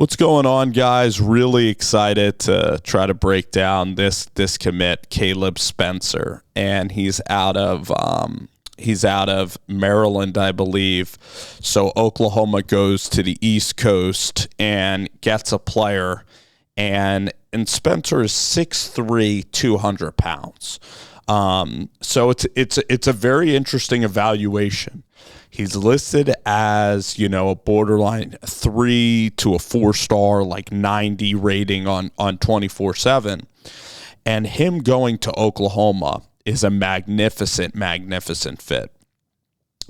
What's going on, guys? Really excited to try to break down this commit, Kaleb Spencer, and he's out of Maryland, I believe. So Oklahoma goes to the East Coast and gets a player, and Spencer is 6'3", 200 pounds. So it's a very interesting evaluation. He's listed as, a borderline 3 to a 4-star, like 90 rating on 24/7. And him going to Oklahoma is a magnificent, magnificent fit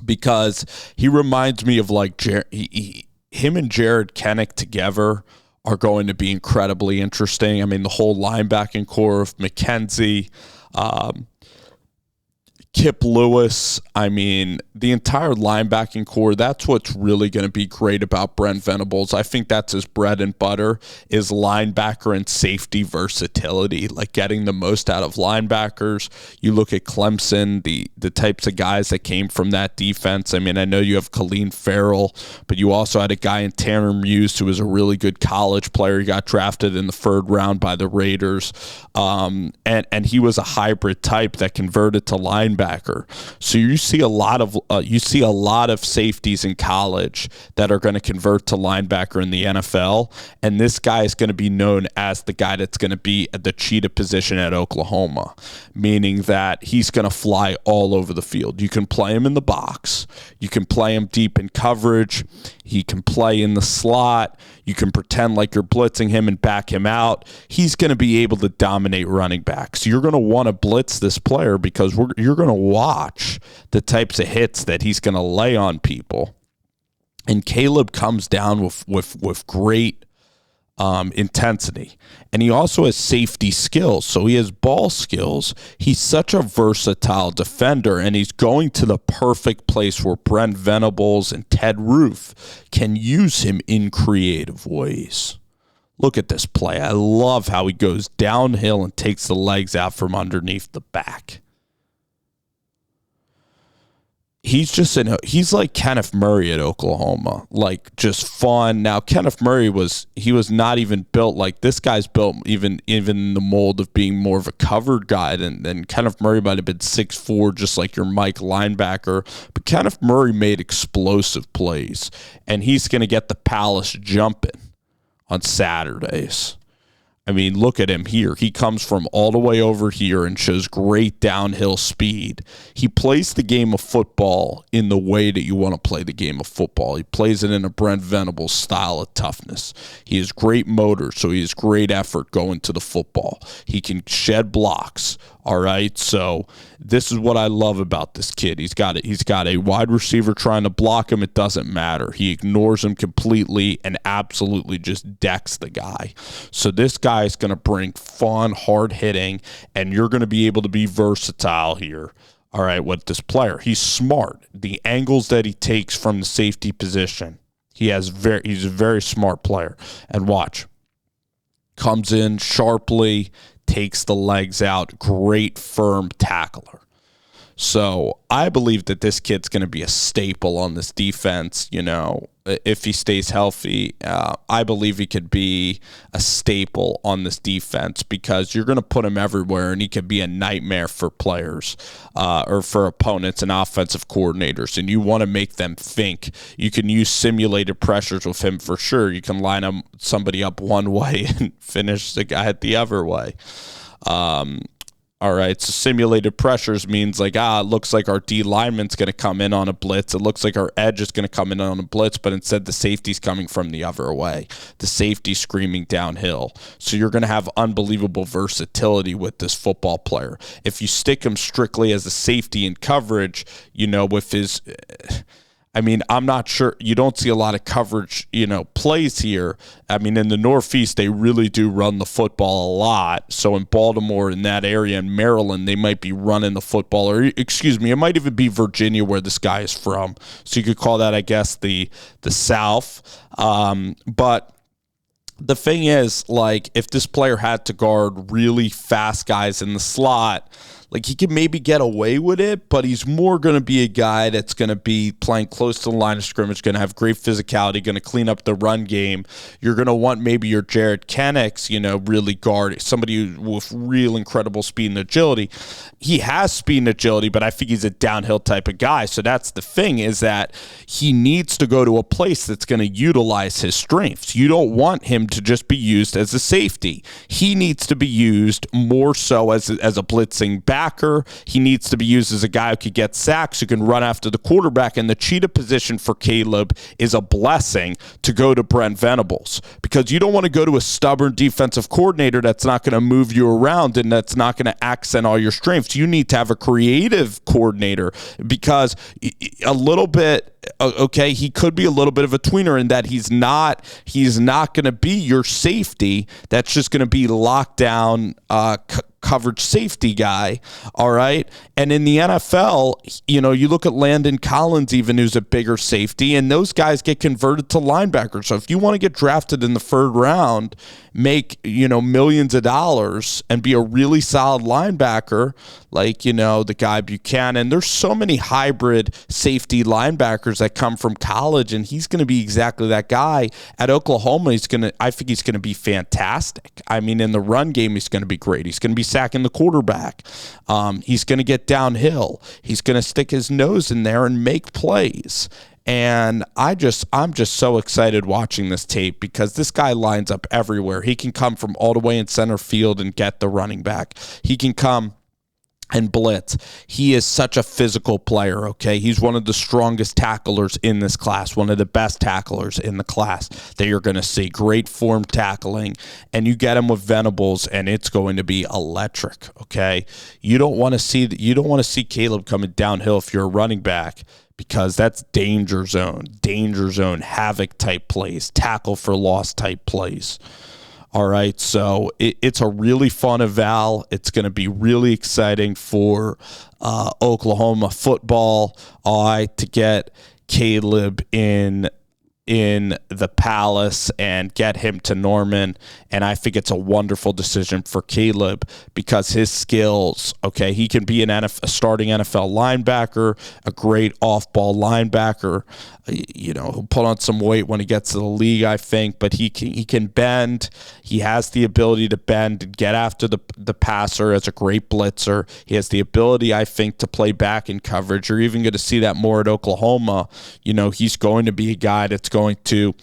because he reminds me of like him and Jared Kennick together are going to be incredibly interesting. I mean, the whole linebacking core of McKenzie, Kip Lewis, the entire linebacking core, that's what's really going to be great about Brent Venables. I think that's his bread and butter, is linebacker and safety versatility, like getting the most out of linebackers. You look at Clemson, the types of guys that came from that defense. I know you have Colleen Farrell, but you also had a guy in Tanner Muse who was a really good college player. He got drafted in the 3rd round by the Raiders, and he was a hybrid type that converted to linebacker. So you see a lot of safeties in college that are going to convert to linebacker in the NFL, and this guy is going to be known as the guy that's going to be at the cheetah position at Oklahoma, meaning that he's going to fly all over the field. You can play him in the box, you can play him deep in coverage, he can play in the slot, you can pretend like you're blitzing him and back him out. He's going to be able to dominate running backs. You're going to want to blitz this player because you're going to watch the types of hits that he's going to lay on people. And Kaleb comes down with great intensity. And he also has safety skills. So he has ball skills. He's such a versatile defender, and he's going to the perfect place where Brent Venables and Ted Roof can use him in creative ways. Look at this play. I love how he goes downhill and takes the legs out from underneath the back. He's like Kenneth Murray at Oklahoma, like just fun. Now, Kenneth Murray was not even built like this guy's built, even in the mold of being more of a covered guy than Kenneth Murray might have been 6'4", just like your Mike linebacker. But Kenneth Murray made explosive plays, and he's going to get the Palace jumping on Saturdays. Look at him here. He comes from all the way over here and shows great downhill speed. He plays the game of football in the way that you want to play the game of football. He plays it in a Brent Venables style of toughness. He has great motor, so he has great effort going to the football. He can shed blocks. All right, so this is what I love about this kid. He's got a wide receiver trying to block him. It doesn't matter. He ignores him completely and absolutely just decks the guy. So this guy is going to bring fun, hard hitting, and you're going to be able to be versatile here. All right, with this player, he's smart. The angles that he takes from the safety position, he's a very smart player. And watch, comes in sharply, takes the legs out, great firm tackler. So I believe that this kid's going to be a staple on this defense. If he stays healthy, I believe he could be a staple on this defense because you're going to put him everywhere, and he could be a nightmare for players or for opponents and offensive coordinators. And you want to make them think. You can use simulated pressures with him for sure. You can line somebody up one way and finish the guy the other way. All right, so simulated pressures means like, it looks like our D lineman's going to come in on a blitz. It looks like our edge is going to come in on a blitz, but instead the safety's coming from the other way. The safety screaming downhill. So you're going to have unbelievable versatility with this football player. If you stick him strictly as a safety in coverage, with his... I'm not sure. You don't see a lot of coverage, plays here. In the Northeast, they really do run the football a lot. So in Baltimore, in that area, in Maryland, they might be running the football. Or, it might even be Virginia where this guy is from. So you could call that, I guess, the South. But the thing is, like, if this player had to guard really fast guys in the slot, Like, he can maybe get away with it, but he's more going to be a guy that's going to be playing close to the line of scrimmage, going to have great physicality, going to clean up the run game. You're going to want maybe your Jared Kennicks, really guard somebody with real incredible speed and agility. He has speed and agility, but I think he's a downhill type of guy. So that's the thing, is that he needs to go to a place that's going to utilize his strengths. You don't want him to just be used as a safety. He needs to be used more so as a blitzing backer. He needs to be used as a guy who could get sacks, who can run after the quarterback. And the cheetah position for Kaleb is a blessing to go to Brent Venables, because you don't want to go to a stubborn defensive coordinator that's not going to move you around and that's not going to accent all your strengths. You need to have a creative coordinator, because a little bit, okay, he could be a little bit of a tweener in that he's not going to be your safety that's just going to be locked down coverage safety guy, all right? And in the NFL, you look at Landon Collins even, who's a bigger safety, and those guys get converted to linebackers. So if you want to get drafted in the third round, make, millions of dollars and be a really solid linebacker, like, the guy Buchanan, there's so many hybrid safety linebackers that come from college, and he's going to be exactly that guy. At Oklahoma, I think he's going to be fantastic. I mean, in the run game, he's going to be great. He's going to be sacking the quarterback. He's going to get downhill. He's going to stick his nose in there and make plays. And I'm just so excited watching this tape, because this guy lines up everywhere. He can come from all the way in center field and get the running back. He can come and blitz. He is such a physical player, okay? He's one of the strongest tacklers in this class, one of the best tacklers in the class that you're going to see. Great form tackling, and you get him with Venables, and it's going to be electric, okay? You don't want to see Kaleb coming downhill if you're a running back, because that's danger zone, havoc type plays, tackle for loss type plays. All right, so it's a really fun eval. It's going to be really exciting for Oklahoma football, to get Kaleb in the Palace and get him to Norman. And I think it's a wonderful decision for Kaleb, because his skills, okay, he can be a starting NFL linebacker, a great off-ball linebacker, he'll put on some weight when he gets to the league, I think, but he can bend. He has the ability to bend and get after the passer as a great blitzer. He has the ability, I think, to play back in coverage. You're even going to see that more at Oklahoma. He's going to be a guy that's going to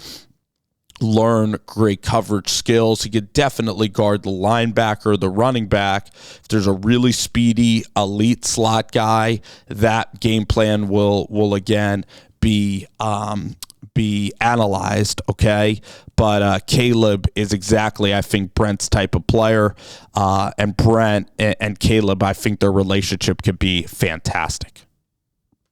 learn great coverage skills. He could definitely guard the linebacker, the running back. If there's a really speedy, elite slot guy, that game plan will again be analyzed, okay? But Kaleb is exactly, I think, Brent's type of player. And Brent and Kaleb, I think their relationship could be fantastic.